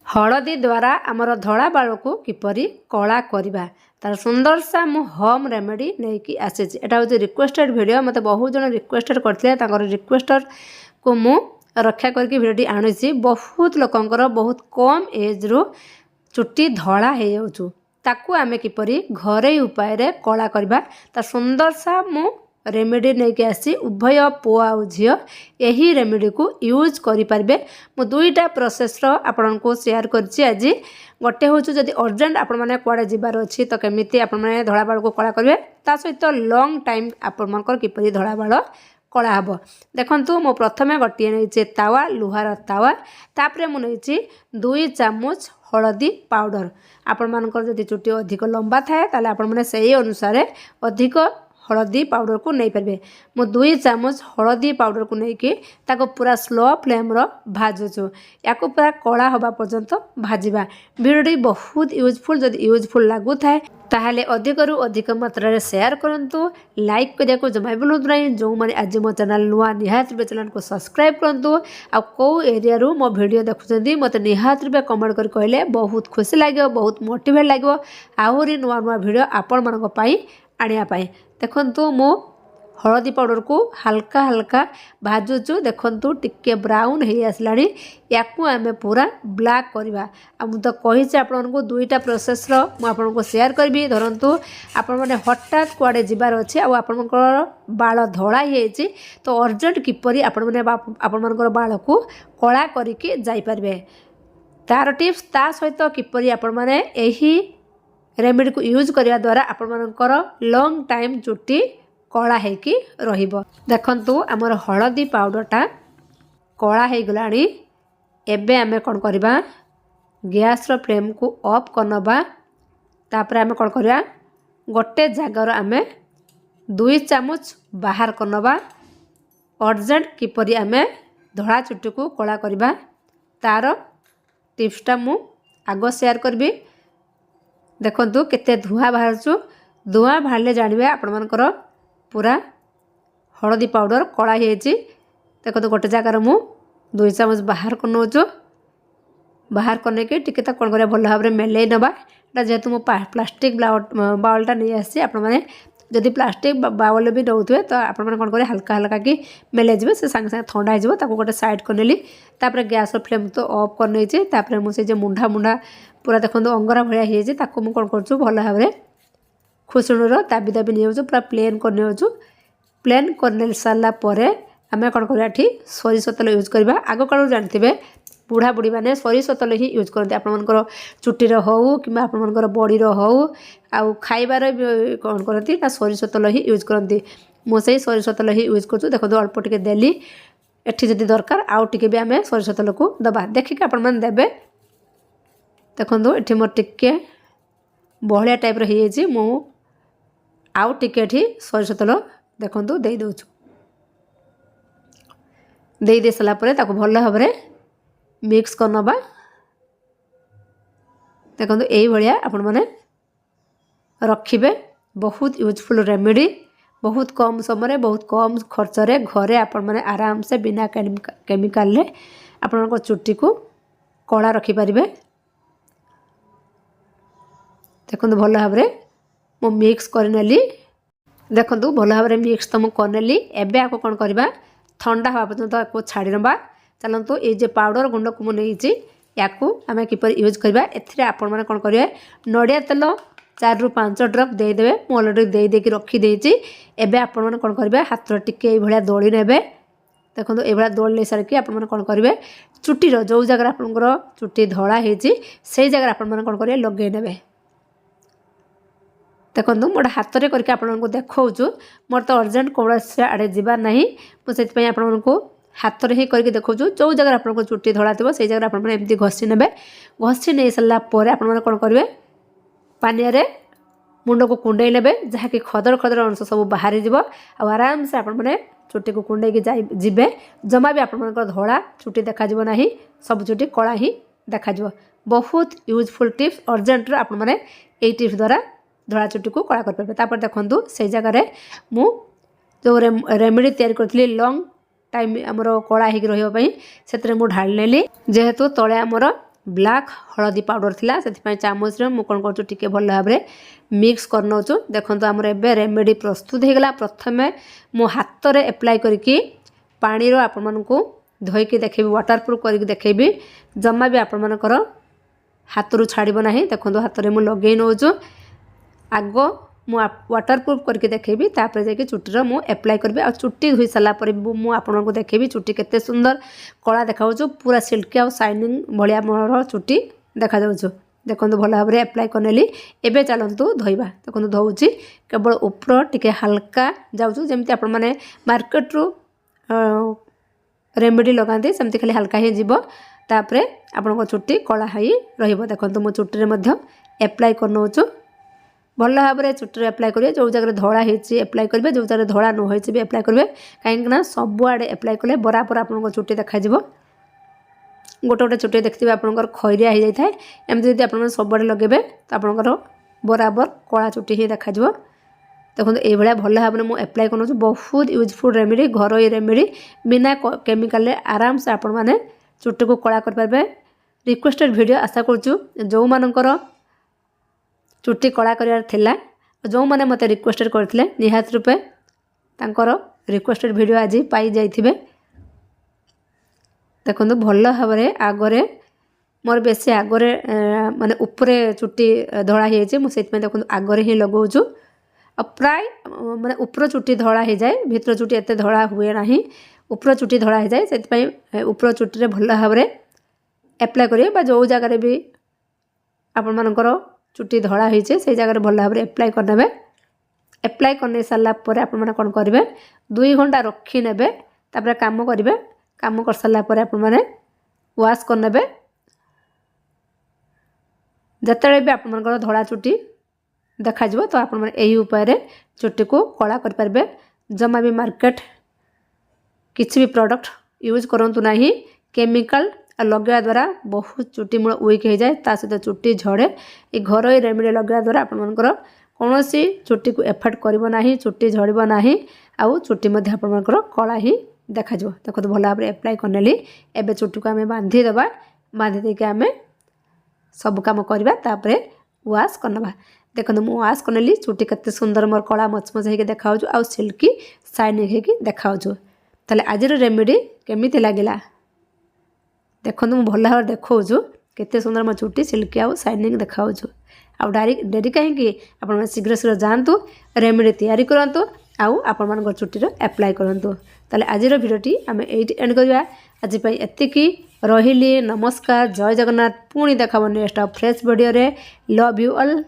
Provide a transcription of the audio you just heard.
हलदी द्वारा आमर धड़ा बाल को किपरि कला करवा तार सुंदर सा मु होम रेमेडी नहीं कि आसी। एटा हूँ रिक्वेस्टेड वीडियो, मत बहुत जन रिक्वेस्टेड करते रिक्वेस्टर को मु रक्षा करके वीडियोटी आनी। बहुत लोकंकर बहुत कम एज रु चुट्टी धड़ा हो जाऊँ ताकू आमे किपरि घरे उपाय रे कला करवा तार सुंदर सा मु रेमेडी नहीं कि आसी। उभय पुआ और झील यही रेमेडी को यूज करें। मु दुईटा प्रोसेस आपण को शेयर करछि आज। गोटे हूँ जदि अर्जेंट आपण मैंने कुआड़े जीवार अच्छी तो केमी आपण मैंने धड़ा बाल को कला करेंगे, ता सहित लॉन्ग टाइम आपंकर किपरि धड़ा बाल कला हम। देखु मो प्रथमे गोटे नहीं तावा लुहार तावा, तापर मुझे 2 चामच हलदी पाउडर। आपण मानकर जदि चुट्टी अधिक लंबा थाए ताले आपण मैंने सही अनुसार अधिक हलदी पाउडर को नहीं पारे। मु 2 चामच हलदी पाउडर को लेकिन ताको पूरा स्लो फ्लेम रो भाजुछु, या पूरा कला हवा पर्यंत भाजिबा। वीडियोटी बहुत यूजफुल, जदि यूजफुल लागू थाए ताहले अधिक रु अधिक मात्रा रे शेयर करंतु, लाइक करिया को जमा भूलंतु नहीं। जो माने आज मो चैनल नुआ निहात रे चैनल को सब्सक्राइब करंतु। आ को एरिया रु मो वीडियो देखुचंदी मते निहात रे कमेंट कर कहले बहुत खुशी लागियो, बहुत मोटिवेट लागियो आहुरी नुआ नुआ वीडियो आपण मानक पई आनिया पई। देखंतु मो हलदी पाउडर को हल्का हल्का भाजुचु। देखंतु टिके ब्राउन हे आसलानी, याकू आमे पूरा ब्लैक करवा। मु तो कही आपण को दुईटा प्रोसेस रो मु आपण को शेयर करबी। धरंतु आपण माने हठात कुआडे जिबार अछि आ आपनकर बाल धड़ा हेछि तो अर्जेंट किपरि आपण माने आपण मानकर बाल को कला करिके जाई परबे, तार टिप्स ता सहित किपरि आपण माने एही रेमेडी को यूज करने द्वारा आपण मानकर लॉन्ग टाइम चुट्टी कला होगी रहिबो। देखंतु आमर हलदी पाउडरटा कला हो गलानी। एबे आमे कोन करबा, गैस रो फ्लेम को ऑफ करनबा। तापर आमे कोन करबा, गोटे जगार आमे 2 चामच बाहर करनबा। अर्जेंट किपरि आमे धड़ा चुट्टी को कला करबा तार टिप्सटा मु आगो शेयर करबी। देखंतु केते धुआं बाहरछु, धुआं बाहरले जानबे आपण मानकर पूरा हलदी पाउडर कला हेछि। देखंतु गोटे जगार मु 2 चामच बाहर करनोछु। बाहर करने के टिके त कोन करे भल भाबरे मेलै नबा। एटा जेतु मु प्लास्टिक बाउलटा नै आसी, आपण माने जदि प्लास्टिक बाउल भी नौथुए तो आपण माने कोन करे हल्का हल्का की मेलै जिवे, से संग संग ठंडा हो जिवो। ताको गोटे साइड करनेली। तापर गैस रो फ्लेम तो ऑफ करनै छै। तापर मु से जे मुंडा मुंडा पूरा देखंतु अंगरा भलिया हे जे ताको मु कोन करछु भल भाबरे खुसुणुर दाबी दाबी नै होछु, पूरा प्लेन करने होछु। प्लेन करने सारा परे आमे कोन करबा, एठी सरिष तेल यूज करबा। आगो काल जानथिबे बुढ़ा बुढ़ी मैंने सरिष तेल ही यूज करते। आपंकर चुट्टीर हूँ कि आपंकर बॉडीर हूँ आउ खाइबार कौन करती ना सरिष तेल ही यूज करती। मुझे सरिष तेल ही यूज कर। देखो अल्प टिके देली, एठी जदि दरकार आउ टिके भी आमे सरिष तेल को दबा देखिक आपण मैंने देबे। देखो एठी मोर टिके बहलिया टाइप रही मु आउ टिके एठी सरिष तेल देखो दे दउछु। दे सारा पर ताको भल भाव मिक्स करनबा। देखो यही भाया आपण मैंने रखिबे। बहुत यूजफुल रेमेडी, बहुत कम समय बहुत कम खर्च रे घरे आपण मैंने आराम से बिना केमिकल रे आपण चुट्टी को कला रखिपारे। देखो भल भाव मु मिक्स करनेली। देखो भल भाव मिक्स तो मुझे करनेली। एबे आपको कौन करवा, ठंडा हवा पर्यंत आपको छाड़ी नवा। चलतु ये जो पाउडर गुंड को मुझे या आम किपर यूज करवा। एथिरे आपण मैंने कौन करेंगे, नड़िया तेल 4 ରୁ 5 ड्रप देदेवे। मु अलरेडी देकी रखीदे। एबे आपण मैंने कौन करेंगे, हाथ टिके ये दली ने। देखो ये दली सारिकी आपण मैंने कौन करेंगे, चुट्टीर जो जगह आपंकर चुट्टी धड़ा होती से जगह आपण मैंने कौन करेंगे लगे ने। देखो मोटे हाथ में करके आपको देखा मोर तो अर्जेंट कौन से आड़े जीवार ना। मुझे आपको हाथ में ही करके देखा जो जगह आपको चुट्टी धड़ा थी से जगह आपमती घसी ने। घसी नहीं सारापर आपने कौन करेंगे, पानिया रे मुंड को कुंडई ने, जहाँकि खदर खदर अंश सब बाहरी जीव। आराम से आपने चुट्टी को कुंडई जीवे। जमा भी आपंकर धड़ा चुट्टी देखा ना, सब चुट्टी कला ही देखा। बहुत यूजफुल टिप्स अर्जेंट आपने यही टिप्स द्वारा धड़ा चुट्टी को कला कर पारे। देखु से जगह मु जो रेमेडी तैयारी करी लॉन्ग टाइम आमर कला हो रही से ढाली नेली। जेहेतु तले आमर ब्लैक हलदी पाउडर थिला से चामच मु कौन कर भल भाव में मिक्स कर नौचु। देखो आमर एबे रेमेडी प्रस्तुत हो गला। प्रथमे मु हाथ में एप्लाय करके पानी आपण मानक धोईकी देखेबी वाटरप्रूफ करके देखेबी जमा भी आपण मानकर हाथ रू छाड़ब ना। देखो हाथ में मुझे लगे नौचु आग मु वाटरप्रूफ करके देखेबी तापर जाके चुटीर मु एप्लाय करबी। आ चुटी धोई सारा पर मु आपनको देखेबी चुटी केते सुंदर कला देखा पूरा सिल्की आ शाइनिंग भलिया मोर चुटी देखा जाउछु। देखो भल भाव में एप्लाय करनेली। एबे चलतु धोइबा। देखो धोउची केवल ऊपर टिके हल्का जाउछु जेमती आपण माने मार्केट रू रेमेडी लगाते सेमती खाली हल्का ही जीव तापरे आपण चुटी कला ही रहिबो। देखो मु चुटी रे एप्लाय कर नौछु भल भाव में चुटी एप्लाय करेंगे। जो जगह धड़ा होती एप्लाय करेंगे जो जगह धड़ा न होती भी एप्लाय करेंगे कहीं सबुआड़े एप्लाय कले बराबर आप चुटी देखा गोटे गोटे चुटी देखिए आपंकर खैरिया हो जाए एमती जब आप सबुआड़े लगेबे तो आपंकर बराबर कला चुटी ही देखा। देखो ये भल भाव में मुझे एप्लाय कर बहुत यूजफुल रेमेडी घर रेमेडी बिना केमिकल आराम से आपण मैंने चुटी को कला करेंगे। रिक्वेस्टेड वीडियो आशा करूँ जो मानकर चुटी कला करार थिला जो मैंने मत रिक्वेस्टेड करते निहात रूपे तांकर रिक्वेस्टेड वीडियो आज पाई जाइथिबे। देखो भल भाव में आगरे मोर बेसी आगरे माने ऊपर चुटी धड़ा हो मुझे देखो आगरे ही लगाऊँ प्राय माने ऊपर चुटी धड़ा हो जाए भीतर चुटी एत धड़ा हुए ना ऊपर चुटी धड़ा हो जाए से ऊपर चुटी भल भाव में एप्लाय करेंगे जो जगार भी आपण मानकर चुटी धड़ा होइछे से जगह भल भाव में एप्लाय करने। एप्लाय करने सारा पर आपण माने कोन करिवे 2 घंटा रखी नेबे तापर काम करिवे। काम कर सारा पर आपण माने वाश करने जतले भी आपण मानकर धड़ा चुटी देखा जिवो तो आपण माने एही उपाय चुटी को कला कर परबे। जमा भी मार्केट किसी भी प्रोडक्ट यूज करंतु नाही केमिकल लगेवा द्वारा बहुत चुटी मूल वीक हो जाए सहित चुटी झड़े। ये घर रेमेडी लगेवा द्वारा आपंकर कौन चुटी को एफेक्ट करना चुटी झड़ब ना आउ चुटी आपंकर कला ही देखा। देखो भल भाव में एप्लाय करनेली। एबे चुटी को आम बांधीदे बांधी देके आम सब कम करवा तापर वाश करना। देखो मु वाश करनेली चुटी केते सुंदर मोर कला मचमच होकर देखा आउ सिल्की शाइनिंग होकर देखा। ताले आज रेमेडी केमिति लागिला देखो मुझे भल भाव देखा केते सुंदर मो चुटी सिल्की आउ शाइनिंग देखा। आउ डेरी कहीं आप शीघ्र शीघ्र जातु रेमेडी तैयारी करंतु आउ आपण मान चुटी एप्लाय करंतु। ताले आज भिडियोटी आम एट एंड करवा। आज एतिकी रहिली। नमस्कार जय जगन्नाथ। पुणी देखा नेक्स्ट फ्रेश वीडियो रे। Love you all.